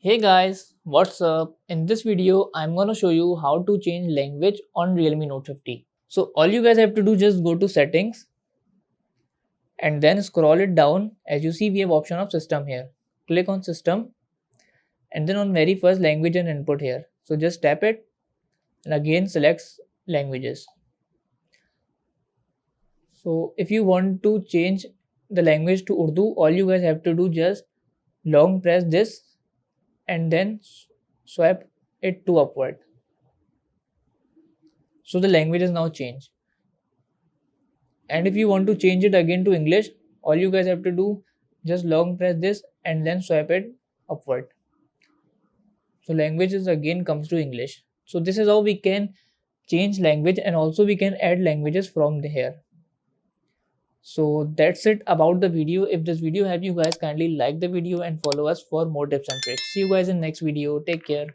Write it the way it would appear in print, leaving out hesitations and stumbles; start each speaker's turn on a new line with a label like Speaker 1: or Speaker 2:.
Speaker 1: Hey guys, what's up? In this video, I'm gonna show you how to change language on Realme Note 50. So all you guys have to do just go to settings and then scroll it down. As you see, we have option of system here. Click on system and then on very first language and input here. So just tap it and again select languages. So if you want to change the language to Urdu, all you guys have to do just long press this and then swipe it to upward. So the language is now changed. And if you want to change it again to English, all you guys have to do just long press this and then swipe it upward. So languages again comes to English. So this is how we can change language, and also we can add languages from here. So that's it about the video. If this video helped you guys, kindly like the video and follow us for more tips and tricks. See you guys in next video. Take care.